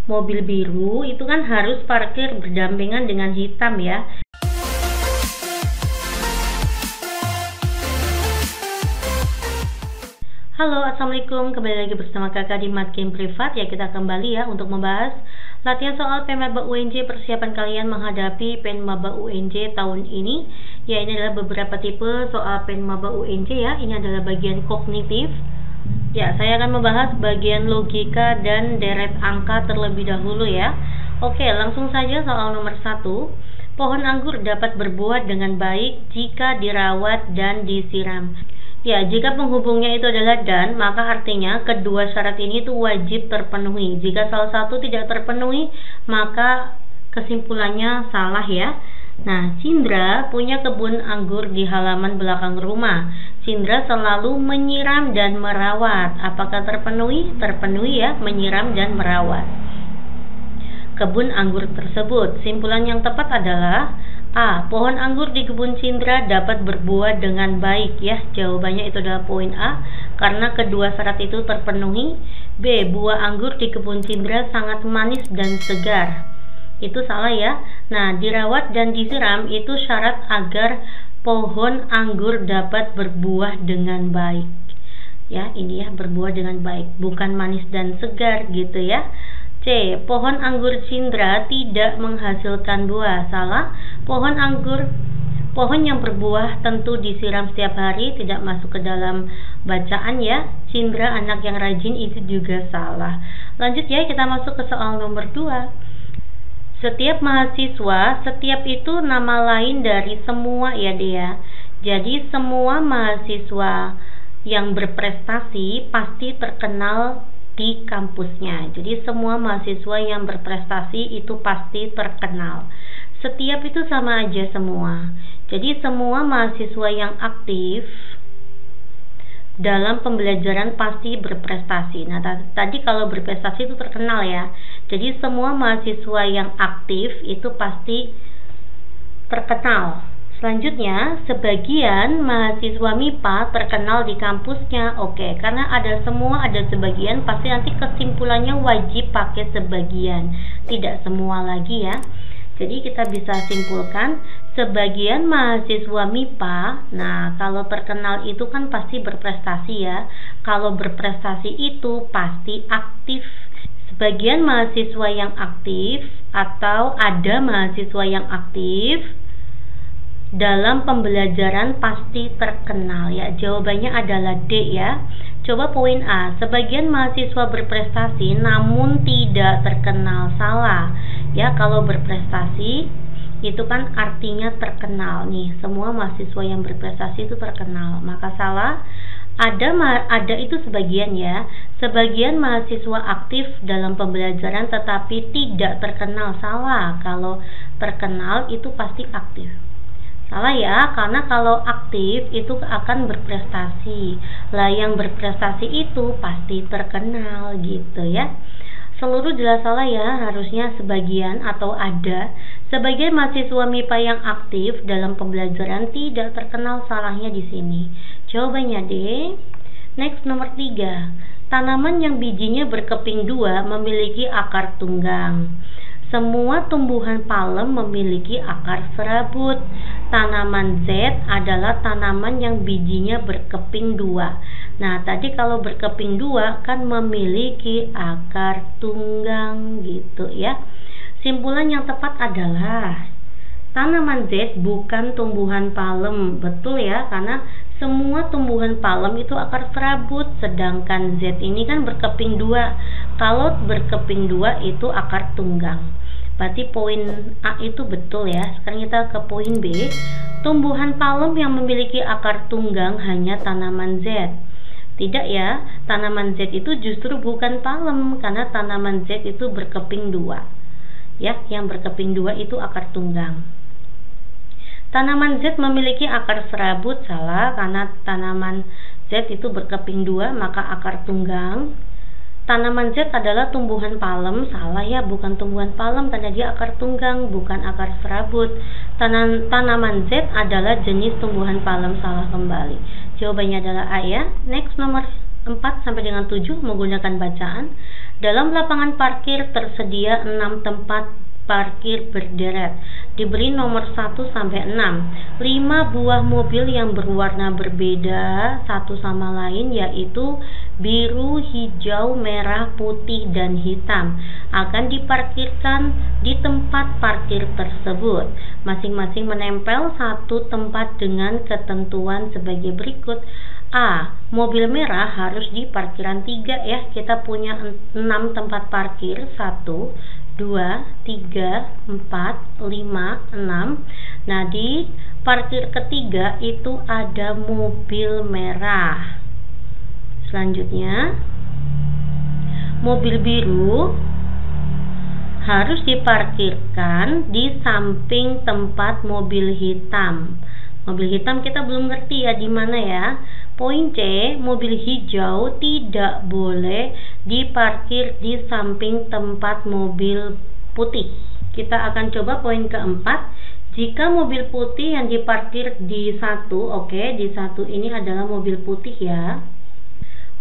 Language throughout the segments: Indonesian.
mobil biru itu kan harus parkir berdampingan dengan hitam ya. Halo, assalamualaikum, kembali lagi bersama kakak di Mat Game Privat ya. Kita kembali ya untuk membahas latihan soal PMaba UNJ, persiapan kalian menghadapi PMaba UNJ tahun ini ya. Ini adalah beberapa tipe soal PMaba UNJ ya. Ini adalah bagian kognitif ya. Saya akan membahas bagian logika dan deret angka terlebih dahulu ya. Oke, langsung saja soal nomor 1. Pohon anggur dapat berbuah dengan baik jika dirawat dan disiram. Ya, jika penghubungnya itu adalah dan, maka artinya kedua syarat ini itu wajib terpenuhi. Jika salah satu tidak terpenuhi, maka kesimpulannya salah ya. Nah, Cindra punya kebun anggur di halaman belakang rumah. Cindra selalu menyiram dan merawat. Apakah terpenuhi? Terpenuhi ya, menyiram dan merawat kebun anggur tersebut. Simpulan yang tepat adalah A. Pohon anggur di kebun Cindra dapat berbuah dengan baik ya. Jawabannya itu adalah poin A, karena kedua syarat itu terpenuhi. B. Buah anggur di kebun Cindra sangat manis dan segar. Itu salah ya. Nah, dirawat dan disiram itu syarat agar pohon anggur dapat berbuah dengan baik. Ya, ini ya, berbuah dengan baik, bukan manis dan segar gitu ya. C. Pohon anggur Cindra tidak menghasilkan buah. Salah. Pohon yang berbuah tentu disiram setiap hari, tidak masuk ke dalam bacaan ya. Cindra anak yang rajin, itu juga salah. Lanjut ya, kita masuk ke soal nomor 2. Setiap mahasiswa, setiap itu nama lain dari semua ya dia. Jadi semua mahasiswa yang berprestasi pasti terkenal di kampusnya. Jadi semua mahasiswa yang berprestasi itu pasti terkenal. Setiap itu sama aja semua. Jadi semua mahasiswa yang aktif dalam pembelajaran pasti berprestasi. Nah, tadi kalau berprestasi itu terkenal ya. Jadi semua mahasiswa yang aktif itu pasti terkenal. Selanjutnya, sebagian mahasiswa MIPA terkenal di kampusnya. Oke, karena ada semua, ada sebagian, pasti nanti kesimpulannya wajib pakai sebagian, tidak semua lagi ya. Jadi kita bisa simpulkan sebagian mahasiswa MIPA. Nah, kalau terkenal itu kan pasti berprestasi ya. Kalau berprestasi itu pasti aktif. Sebagian mahasiswa yang aktif atau ada mahasiswa yang aktif dalam pembelajaran pasti terkenal ya. Jawabannya adalah D ya. Coba poin A. Sebagian mahasiswa berprestasi namun tidak terkenal. Salah ya. Kalau berprestasi itu kan artinya terkenal nih. Semua mahasiswa yang berprestasi itu terkenal. Maka salah. Ada itu sebagian ya. Sebagian mahasiswa aktif dalam pembelajaran tetapi tidak terkenal. Salah. Kalau terkenal itu pasti aktif. Salah ya, karena kalau aktif itu akan berprestasi. Lah yang berprestasi itu pasti terkenal gitu ya. Seluruh jelas salah ya, harusnya sebagian atau ada. Sebagian mahasiswa MIPA yang aktif dalam pembelajaran tidak terkenal, salahnya di sini. Jawabannya D. Next nomor 3. Tanaman yang bijinya berkeping 2 memiliki akar tunggang. Semua tumbuhan palem memiliki akar serabut. Tanaman Z adalah tanaman yang bijinya berkeping 2. Nah, tadi kalau berkeping 2 kan memiliki akar tunggang gitu ya. Simpulan yang tepat adalah tanaman Z bukan tumbuhan palem. Betul ya, karena semua tumbuhan palem itu akar serabut, sedangkan Z ini kan berkeping 2. Kalau berkeping 2 itu akar tunggang. Berarti poin A itu betul ya. Sekarang kita ke poin B. Tumbuhan palem yang memiliki akar tunggang hanya tanaman Z. Tidak ya, tanaman Z itu justru bukan palem, karena tanaman Z itu berkeping 2. Ya, yang berkeping 2 itu akar tunggang. Tanaman Z memiliki akar serabut. Salah, karena tanaman Z itu berkeping 2 maka akar tunggang. Tanaman Z adalah tumbuhan palem. Salah ya, bukan tumbuhan palem karena dia akar tunggang, bukan akar serabut. Tanaman Z adalah jenis tumbuhan palem. Salah kembali. Jawabannya adalah A ya. Next nomor 4 sampai dengan 7 menggunakan bacaan. Dalam lapangan parkir tersedia 6 tempat parkir berderet, diberi nomor 1 sampai 6. 5 buah mobil yang berwarna berbeda satu sama lain, yaitu biru, hijau, merah, putih, dan hitam, akan diparkirkan di tempat parkir tersebut. Masing-masing menempel satu tempat dengan ketentuan sebagai berikut. A. Mobil merah harus di parkiran 3 ya. Kita punya 6 tempat parkir, 1, 2, 3, 4, 5, 6. Nah, di parkir ketiga itu ada mobil merah. Selanjutnya, mobil biru harus diparkirkan di samping tempat mobil hitam. Mobil hitam kita belum ngerti ya di mana ya. Poin C, mobil hijau tidak boleh diparkir di samping tempat mobil putih. Kita akan coba poin keempat. Jika mobil putih yang diparkir di 1, di 1 ini adalah mobil putih ya.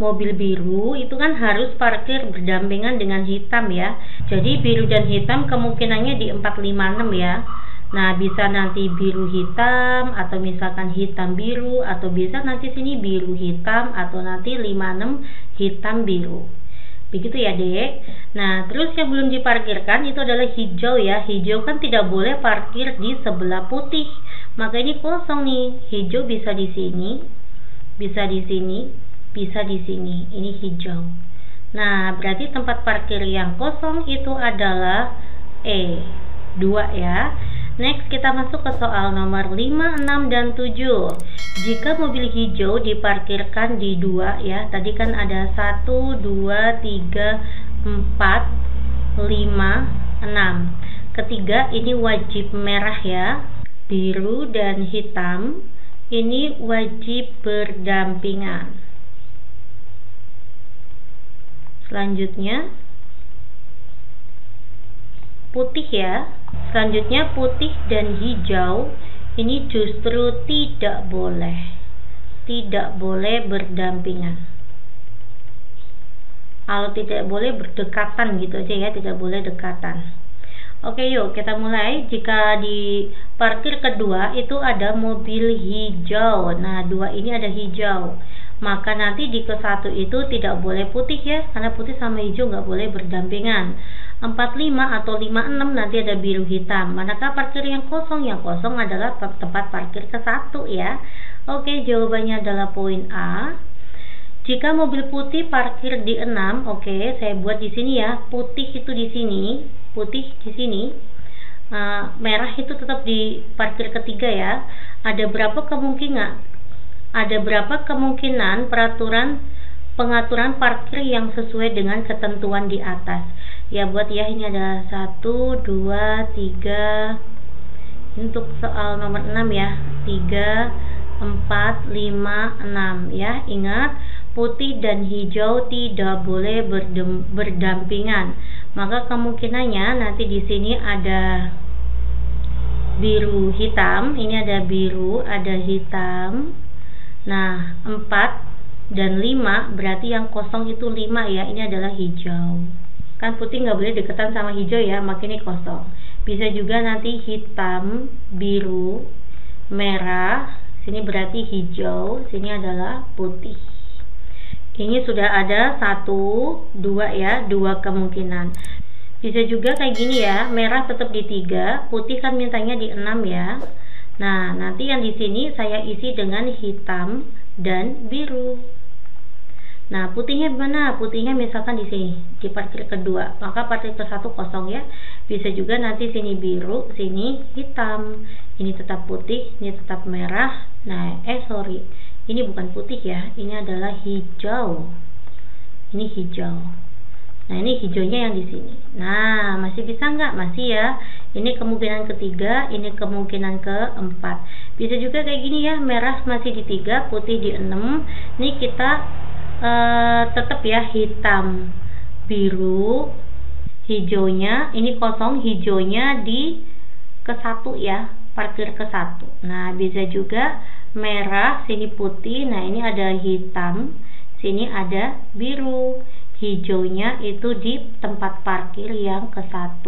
Mobil biru itu kan harus parkir berdampingan dengan hitam ya. Jadi biru dan hitam kemungkinannya di 4, 5, 6 ya. Nah, bisa nanti biru hitam, atau misalkan hitam biru, atau bisa nanti sini biru hitam, atau nanti 5, 6 hitam biru. Begitu ya, Dek. Nah, terus yang belum diparkirkan itu adalah hijau ya. Hijau kan tidak boleh parkir di sebelah putih. Maka ini kosong nih. Hijau bisa di sini, bisa di sini, bisa di sini. Ini hijau. Nah, berarti tempat parkir yang kosong itu adalah E, 2 ya. Next, kita masuk ke soal nomor 5, 6, dan 7. Jika mobil hijau diparkirkan di 2 ya, tadi kan ada 1, 2, 3, 4, 5, 6. Ketiga ini wajib merah ya. Biru dan hitam ini wajib berdampingan. Selanjutnya putih ya. Selanjutnya putih dan hijau ini justru tidak boleh berdampingan. Kalau tidak boleh berdekatan gitu aja ya, tidak boleh dekatan. Oke, yuk kita mulai. Jika di parkir kedua itu ada mobil hijau. Nah, 2 ini ada hijau. Maka nanti di ke-1 itu tidak boleh putih ya, karena putih sama hijau nggak boleh berdampingan. 4, 5 atau 5, 6 nanti ada biru hitam. Manakah parkir yang kosong? Yang kosong adalah tempat parkir ke-1 ya. Oke, jawabannya adalah poin A. Jika mobil putih parkir di 6, saya buat di sini ya. Putih itu di sini, putih di sini. Merah itu tetap di parkir ketiga ya. Ada berapa kemungkinan pengaturan parkir yang sesuai dengan ketentuan di atas? Ya, buat ya, ini ada 1, 2, 3. Untuk soal nomor 6 ya. 3, 4, 5, 6 ya. Ingat, putih dan hijau tidak boleh berdampingan. Maka kemungkinannya nanti di sini ada biru hitam, ini ada biru, ada hitam. Nah, 4 dan 5 berarti yang kosong itu 5 ya. Ini adalah hijau. Kan putih nggak boleh deketan sama hijau ya, makanya ini kosong. Bisa juga nanti hitam, biru, merah. Sini berarti hijau, sini adalah putih. Ini sudah ada 1, 2 ya, 2 kemungkinan. Bisa juga kayak gini ya, merah tetap di 3, putih kan mintanya di 6 ya. Nah, nanti yang di sini saya isi dengan hitam dan biru. Nah, putihnya mana? Putihnya misalkan di sini, di parkir kedua. Maka parkir ke-1 kosong ya. Bisa juga nanti sini biru, sini hitam. Ini tetap putih, ini tetap merah. Nah, ini bukan putih ya. Ini adalah hijau. Ini hijau. Nah, ini hijaunya yang di sini. Nah, masih bisa nggak? Masih ya. Ini kemungkinan ketiga, ini kemungkinan keempat. Bisa juga kayak gini ya, merah masih di 3, putih di 6. Ini kita tetap ya, hitam, biru, hijaunya ini kosong, hijaunya di ke-1 ya, parkir ke-1. Nah, bisa juga merah, sini putih. Nah, ini ada hitam, sini ada biru. Hijaunya itu di tempat parkir yang ke-1.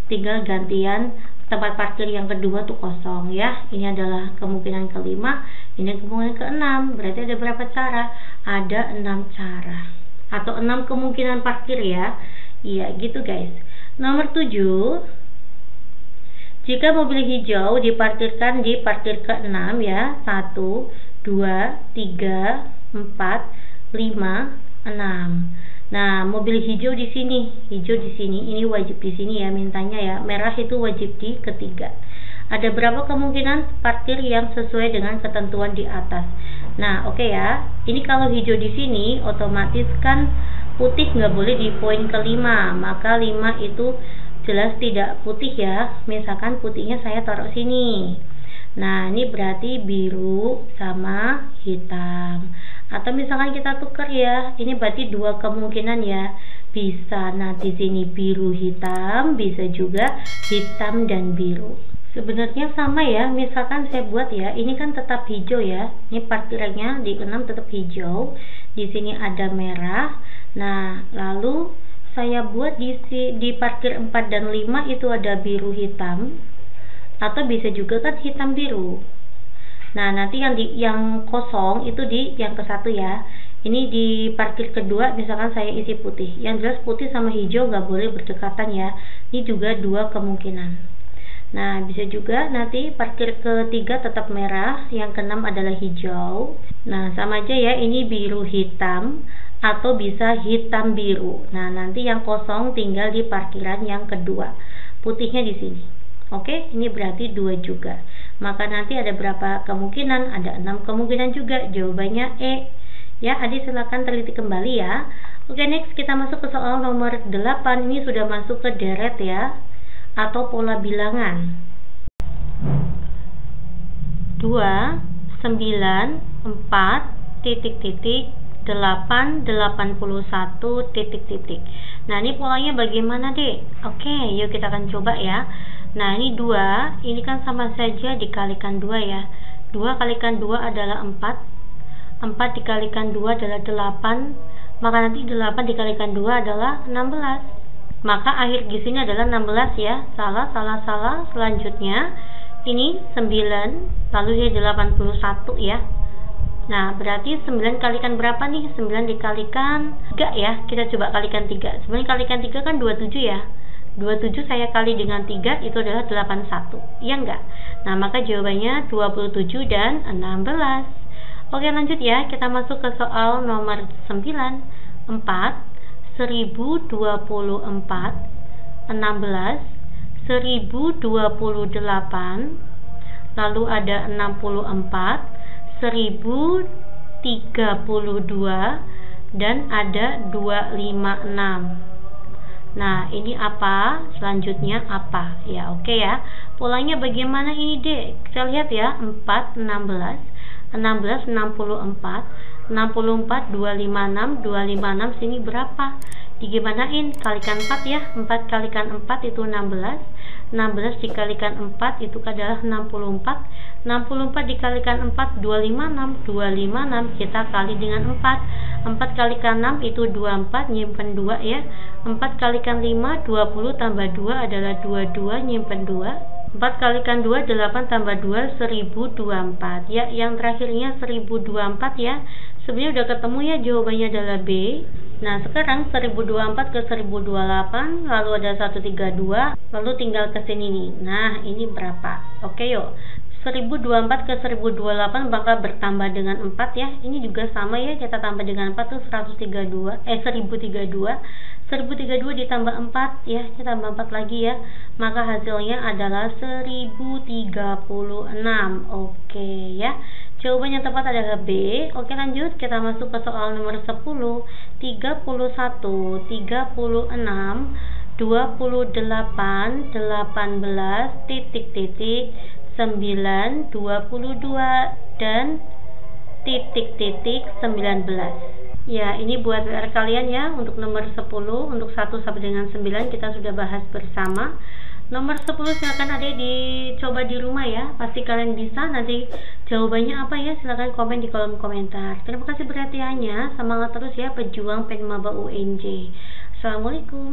Tinggal gantian tempat parkir yang kedua tuh kosong ya. Ini adalah kemungkinan kelima, ini kemungkinan ke-6. Berarti ada berapa cara? Ada 6 cara atau 6 kemungkinan parkir ya. Iya gitu guys. Nomor 7, jika mobil hijau diparkirkan di parkir ke-6 ya. 1, 2, 3, 4, 5, 6. Nah, mobil hijau di sini, ini wajib di sini ya mintanya ya. Merah itu wajib di ketiga. Ada berapa kemungkinan parkir yang sesuai dengan ketentuan di atas? Nah, oke ya. Ini kalau hijau di sini, otomatis kan putih nggak boleh di poin kelima. Maka 5 itu jelas tidak putih ya. Misalkan putihnya saya taruh sini. Nah, ini berarti biru sama hitam. Atau misalkan kita tukar ya, ini berarti 2 kemungkinan ya. Bisa nanti sini biru hitam, bisa juga hitam dan biru. Sebenarnya sama ya, misalkan saya buat ya, ini kan tetap hijau ya. Ini parkirnya di 6 tetap hijau. Di sini ada merah. Nah, lalu saya buat di parkir 4 dan 5 itu ada biru hitam. Atau bisa juga kan hitam biru. Nah, nanti yang kosong itu di yang ke-1 ya. Ini di parkir kedua, misalkan saya isi putih. Yang jelas putih sama hijau nggak boleh berdekatan ya. Ini juga 2 kemungkinan. Nah, bisa juga nanti parkir ketiga tetap merah, yang ke-6 adalah hijau. Nah, sama aja ya, ini biru hitam atau bisa hitam biru. Nah, nanti yang kosong tinggal di parkiran yang kedua. Putihnya di sini. Oke, ini berarti 2 juga. Maka nanti ada berapa kemungkinan? Ada 6 kemungkinan juga. Jawabannya E. Ya, adik silakan teliti kembali ya. Oke, next kita masuk ke soal nomor 8. Ini sudah masuk ke deret ya, atau pola bilangan. 2, 9, 4, titik titik, 8, 81, titik titik. Nah, ini polanya bagaimana dek? Oke, yuk kita akan coba ya. Nah, ini 2, ini kan sama saja dikalikan 2 ya. 2 kalikan 2 adalah 4. 4 dikalikan 2 adalah 8. Maka nanti 8 dikalikan 2 adalah 16. Maka akhir gisinya adalah 16 ya. Salah. Selanjutnya ini 9, lalu ini 81 ya. Nah, berarti 9 kalikan berapa nih? 9 dikalikan 3 ya. Kita coba kalikan 3. 9 kalikan 3 kan 27 ya. 27 saya kali dengan 3 itu adalah 81. Iya enggak? Nah, maka jawabannya 27 dan 16. Oke, lanjut ya. Kita masuk ke soal nomor 9. 4, 1024, 16, 1028, lalu ada 64, 1032, dan ada 256. Nah, ini apa? Selanjutnya apa? Ya, oke ya. Polanya bagaimana ini, Dek? Kita lihat ya. 4, 16, 16, 64, 64, 256, 256 sini berapa? Digimanain? Kalikan 4 ya. 4 kalikan 4 itu 16. 16 dikalikan 4 itu adalah 64. 64 dikalikan 4 256. 256 kita kali dengan 4. 4 kalikan 6 itu 24, nyimpen 2 ya. 4 kalikan 5 20 tambah 2 adalah 22, nyimpen 2. 4 kalikan 2 8 tambah 2 1024 ya. Yang terakhirnya 1024 ya. Sebenarnya udah ketemu ya, jawabannya adalah B. Nah, sekarang 1024 ke 1028, lalu ada 132, lalu tinggal ke sini nih. Nah, ini berapa? Oke, yuk. 1024 ke 1028 bakal bertambah dengan 4 ya. Ini juga sama ya, kita tambah dengan 4 tuh 1032 ditambah 4 ya, kita tambah 4 lagi ya. Maka hasilnya adalah 1036. Oke ya. Jawaban yang tepat adalah B. Oke, lanjut kita masuk ke soal nomor 10. 31, 36, 28, 18, titik titik, 9, 22, dan titik titik 19. Ya, ini buat PR kalian ya untuk nomor 10, untuk 1 sampai dengan 9 kita sudah bahas bersama. Nomor 10 silakan Ade dicoba di rumah ya. Pasti kalian bisa. Nanti jawabannya apa ya? Silakan komen di kolom komentar. Terima kasih perhatiannya. Semangat terus ya pejuang Penmaba UNJ. Assalamualaikum.